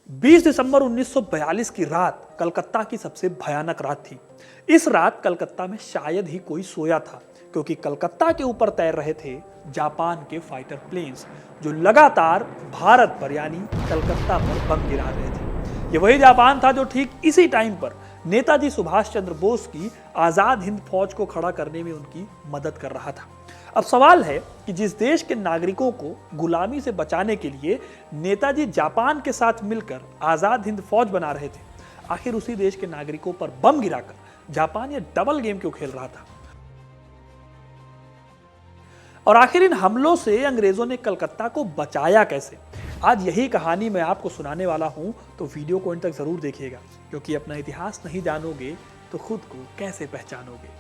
20 दिसंबर 1942 की रात कलकत्ता की सबसे भयानक रात थी। इस रात कलकत्ता में शायद ही कोई सोया था, क्योंकि कलकत्ता के ऊपर तैर रहे थे जापान के फाइटर प्लेन्स, जो लगातार भारत पर यानी कलकत्ता पर बम गिरा रहे थे। ये वही जापान था जो ठीक इसी टाइम पर नेताजी सुभाष चंद्र बोस की आजाद हिंद फौज को खड़ा करने में उनकी मदद कर रहा था। अब सवाल है कि जिस देश के नागरिकों को गुलामी से बचाने के लिए नेताजी जापान के साथ मिलकर आजाद हिंद फौज बना रहे थे, आखिर उसी देश के नागरिकों पर बम गिराकर जापान ये डबल गेम क्यों खेल रहा था? और आखिर इन हमलों से अंग्रेजों ने कलकत्ता को बचाया कैसे? आज यही कहानी मैं आपको सुनाने वाला हूं, तो वीडियो को अंत तक जरूर देखिएगा, क्योंकि अपना इतिहास नहीं जानोगे तो खुद को कैसे पहचानोगे।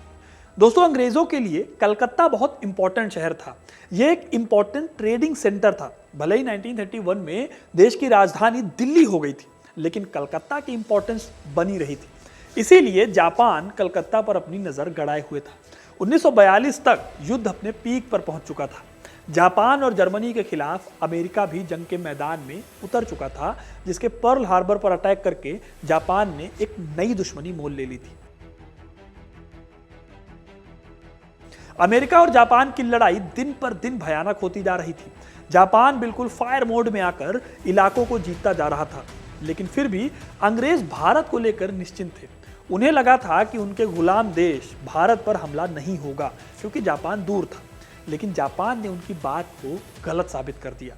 दोस्तों, अंग्रेजों के लिए कलकत्ता बहुत इंपॉर्टेंट शहर था। यह एक इंपॉर्टेंट ट्रेडिंग सेंटर था। भले ही 1931 में देश की राजधानी दिल्ली हो गई थी, लेकिन कलकत्ता की इंपॉर्टेंस बनी रही थी। इसीलिए जापान कलकत्ता पर अपनी नजर गड़ाए हुए था। 1942 तक युद्ध अपने पीक पर पहुंच चुका था। जापान और जर्मनी के खिलाफ अमेरिका भी जंग के मैदान में उतर चुका था, जिसके पर्ल हार्बर पर अटैक करके जापान ने एक नई दुश्मनी मोल ले ली थी। अमेरिका और जापान की लड़ाई दिन पर दिन भयानक होती जा रही थी। जापान बिल्कुल फायर मोड में आकर इलाकों को जीतता जा रहा था, लेकिन फिर भी अंग्रेज भारत को लेकर निश्चिंत थे। उन्हें लगा था कि उनके गुलाम देश भारत पर हमला नहीं होगा, क्योंकि जापान दूर था। लेकिन जापान ने उनकी बात को गलत साबित कर दिया।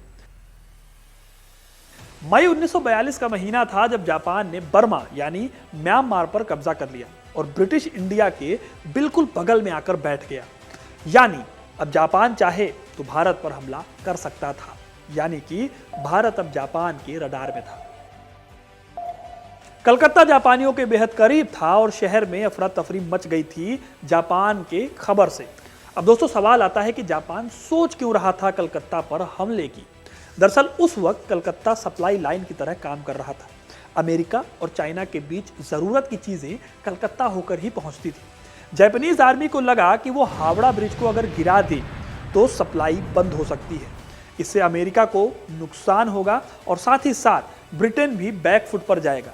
मई 1942 का महीना था जब जापान ने बर्मा यानी म्यांमार पर कब्जा कर लिया और ब्रिटिश इंडिया के बिल्कुल बगल में आकर बैठ गया। यानी अब जापान चाहे तो भारत पर हमला कर सकता था, यानी कि भारत अब जापान के रडार में था। कलकत्ता जापानियों के बेहद करीब था और शहर में अफरा तफरी मच गई थी जापान के खबर से। अब दोस्तों, सवाल आता है कि जापान सोच क्यों रहा था कलकत्ता पर हमले की? दरअसल उस वक्त कलकत्ता सप्लाई लाइन की तरह काम कर रहा था। अमेरिका और चाइना के बीच जरूरत की चीजें कलकत्ता होकर ही पहुंचती थी। जापानीज आर्मी को लगा कि वो हावड़ा ब्रिज को अगर गिरा दे तो सप्लाई बंद हो सकती है। इससे अमेरिका को नुकसान होगा और साथ ही साथ ब्रिटेन भी बैक फुट पर जाएगा।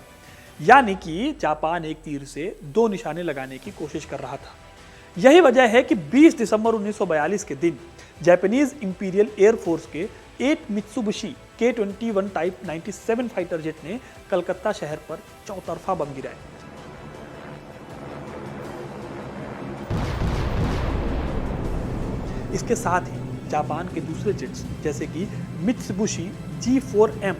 यानी कि जापान एक तीर से दो निशाने लगाने की कोशिश कर रहा था। यही वजह है कि 20 दिसंबर 1942 के दिन जापानीज इंपीरियल एयरफोर्स के 8 Mitsubishi K-21 type 97 fighter jet ने कलकत्ता शहर पर चौतरफा बम गिराए। इसके साथ ही जापान के दूसरे जेट्स जैसे कि Mitsubishi G4M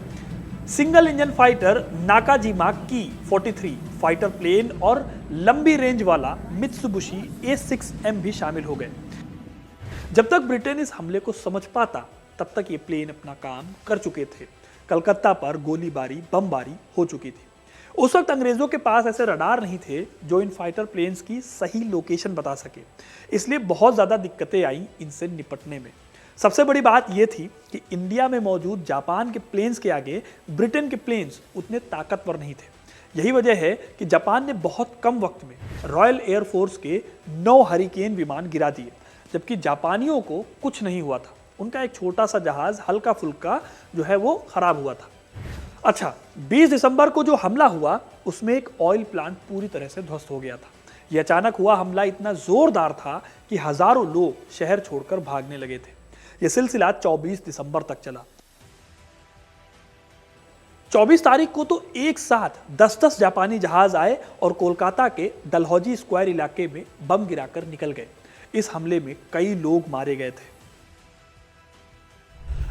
single engine fighter Nakajima की 43 फाइटर प्लेन और लंबी रेंज वाला मित्सुबिशी A6M भी शामिल हो गए। जब तक ब्रिटेन इस हमले को समझ पाता, तब तक ये प्लेन अपना काम कर चुके थे। कलकत्ता पर गोलीबारी बमबारी हो चुकी थी। उस वक्त अंग्रेजों के पास ऐसे रडार नहीं थे जो इन फाइटर प्लेन्स की सही लोकेशन बता सके, इसलिए बहुत ज्यादा दिक्कतें आई इनसे निपटने में। सबसे बड़ी बात यह थी कि इंडिया में मौजूद जापान के प्लेन्स के आगे ब्रिटेन के प्लेन्स उतने ताकतवर नहीं थे। यही वजह है कि जापान ने बहुत कम वक्त में रॉयल एयरफोर्स के 9 हरिकेन विमान गिरा दिए, जबकि जापानियों को कुछ नहीं हुआ था। उनका एक छोटा सा जहाज हल्का फुल्का जो है वो खराब हुआ था। अच्छा, 20 दिसंबर को जो हमला हुआ उसमें एक ऑयल प्लांट पूरी तरह से ध्वस्त हो गया था। यह अचानक हुआ हमला इतना जोरदार था कि हजारों लोग शहर छोड़कर भागने लगे थे। यह सिलसिला 24 दिसंबर तक चला। 24 तारीख को तो एक साथ 10-10 जापानी जहाज आए और कोलकाता के डलहौजी स्क्वायर इलाके में बम गिराकर निकल गए। इस हमले में कई लोग मारे गए थे।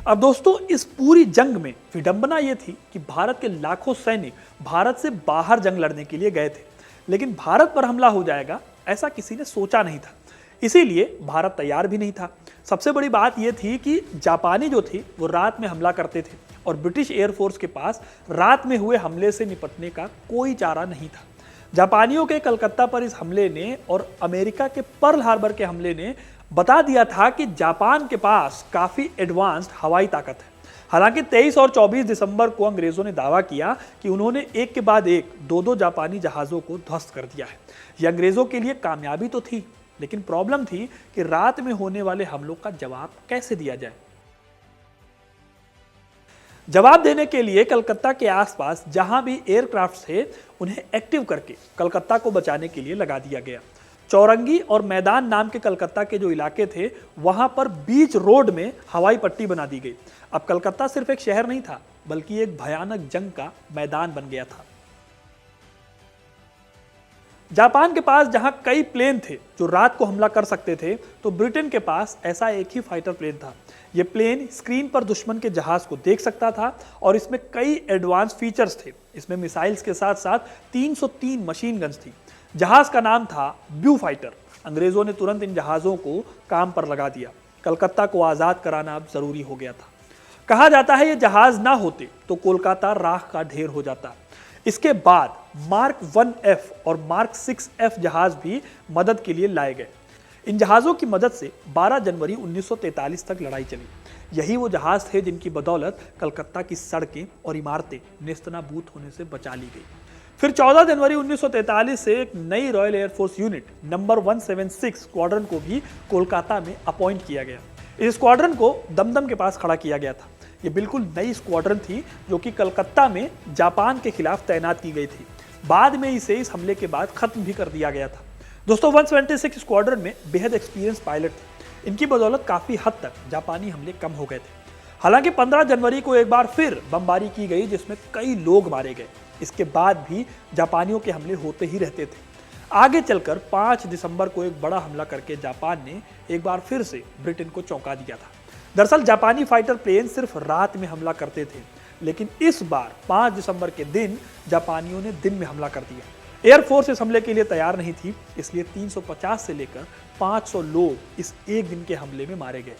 अब दोस्तों, इस पूरी जंग में विडंबना यह थी कि भारत के लाखों सैनिक भारत से बाहर जंग लड़ने के लिए गए थे, लेकिन भारत पर हमला हो जाएगा ऐसा किसी ने सोचा नहीं था। इसीलिए भारत तैयार भी नहीं था। सबसे बड़ी बात यह थी कि जापानी जो थे वो रात में हमला करते थे और ब्रिटिश एयरफोर्स के पास रात में हुए हमले से निपटने का कोई चारा नहीं था। जापानियों के कलकत्ता पर इस हमले ने और अमेरिका के पर्ल हार्बर के हमले ने बता दिया था कि जापान के पास काफी एडवांस्ड हवाई ताकत है। हालांकि 23 और 24 दिसंबर को अंग्रेजों ने दावा किया कि उन्होंने एक के बाद एक 2-2 जापानी जहाजों को ध्वस्त कर दिया है। यह अंग्रेजों के लिए कामयाबी तो थी, लेकिन प्रॉब्लम थी कि रात में होने वाले हमलों का जवाब कैसे दिया जाए। जवाब देने के लिए कलकत्ता के आसपास जहां भी एयरक्राफ्ट थे उन्हें एक्टिव करके कलकत्ता को बचाने के लिए लगा दिया गया। चौरंगी और मैदान नाम के कलकत्ता के जो इलाके थे वहां पर बीच रोड में हवाई पट्टी बना दी गई। अब कलकत्ता सिर्फ एक शहर नहीं था बल्कि एक भयानक जंग का मैदान बन गया था। जापान के पास जहां कई प्लेन थे जो रात को हमला कर सकते थे, तो ब्रिटेन के पास ऐसा एक ही फाइटर प्लेन था। यह प्लेन स्क्रीन पर दुश्मन के जहाज को देख सकता था और इसमें कई एडवांस फीचर्स थे। इसमें मिसाइल्स के साथ साथ 303 मशीन गन्स थी। जहाज का नाम था ब्लू फाइटर। अंग्रेजों ने तुरंत इन जहाजों को काम पर लगा दिया। कलकत्ता को आजाद कराना अब जरूरी हो गया था। कहा जाता है ये जहाज ना होते तो कोलकाता राख का ढेर हो जाता। इसके बाद मार्क 1F और मार्क 6F जहाज भी मदद के लिए लाए गए। इन जहाज़ों की मदद से 12 जनवरी 1943 तक लड़ाई चली। यही वो जहाज थे जिनकी बदौलत कलकत्ता की सड़कें और इमारतें नेस्तनाबूत होने से बचा ली गई। फिर 14 जनवरी 1943 से एक नई royal air force unit number 176 squadron को भी कोलकाता में अपॉइंट किया गया। इस स्क्वाड्रन को दमदम के पास खड़ा किया गया था। ये बिल्कुल नई स्क्वाड्रन थी जो कि कलकत्ता में जापान के खिलाफ तैनात की गई थी। बाद में इसे इस हमले के बाद खत्म भी कर दिया गया था। दोस्तों 176 स्क्वाड्रन में बेहद एक्सपीरियंस पायलट थे। इनकी बदौलत काफी हद तक जापानी हमले कम हो गए थे। हालांकि 15 जनवरी को एक बार फिर बमबारी की गई जिसमें कई लोग मारे गए। इसके बाद भी जापानियों के हमले होते ही रहते थे। आगे चलकर 5 दिसंबर को एक बड़ा हमला करके जापान ने एक बार फिर से ब्रिटेन को चौंका दिया था। दरअसल जापानी फाइटर प्लेन सिर्फ रात में हमला करते थे, लेकिन इस बार 5 दिसंबर के दिन जापानियों ने दिन में हमला कर दिया। एयरफोर्स इस हमले के लिए तैयार नहीं थी, इसलिए 350 से लेकर 500 लोग इस एक दिन के हमले में मारे गए।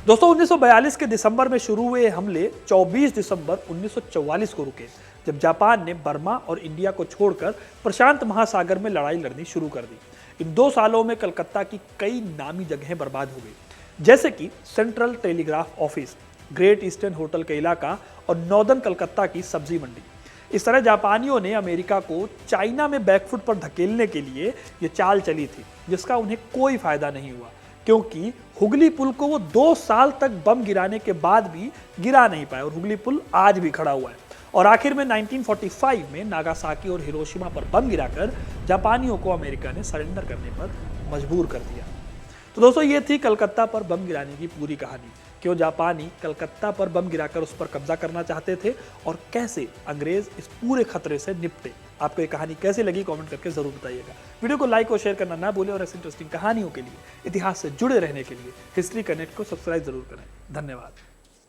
दोस्तों 1942 के दिसंबर में शुरू हुए हमले 24 दिसंबर 1944 को रुके, जब जापान ने बर्मा और इंडिया को छोड़कर प्रशांत महासागर में लड़ाई लड़नी शुरू कर दी। इन 2 सालों में कलकत्ता की कई नामी जगहें बर्बाद हो गई, जैसे कि central telegraph office, great eastern hotel का इलाका और नॉर्दर्न कलकत्ता की सब्जी मंडी। इस तरह जापानियों ने अमेरिका को चाइना में बैकफुट पर धकेलने के लिए ये चाल चली थी, जिसका उन्हें कोई फायदा नहीं हुआ, क्योंकि हुगली पुल को वो 2 साल तक बम गिराने के बाद भी गिरा नहीं पाए और हुगली पुल आज भी खड़ा हुआ है। और आखिर में 1945 में नागासाकी और हिरोशिमा पर बम गिराकर जापानियों को अमेरिका ने सरेंडर करने पर मजबूर कर दिया। तो दोस्तों ये थी कलकत्ता पर बम गिराने की पूरी कहानी। क्यों जापानी कलकत्ता पर बम गिराकर उस पर कब्जा करना चाहते थे और कैसे अंग्रेज इस पूरे खतरे से निपटे। आपको ये कहानी कैसी लगी कमेंट करके जरूर बताइएगा। वीडियो को लाइक और शेयर करना ना भूलें और ऐसी इंटरेस्टिंग कहानियों के लिए, इतिहास से जुड़े रहने के लिए हिस्ट्री कनेक्ट को सब्सक्राइब जरूर करें। धन्यवाद।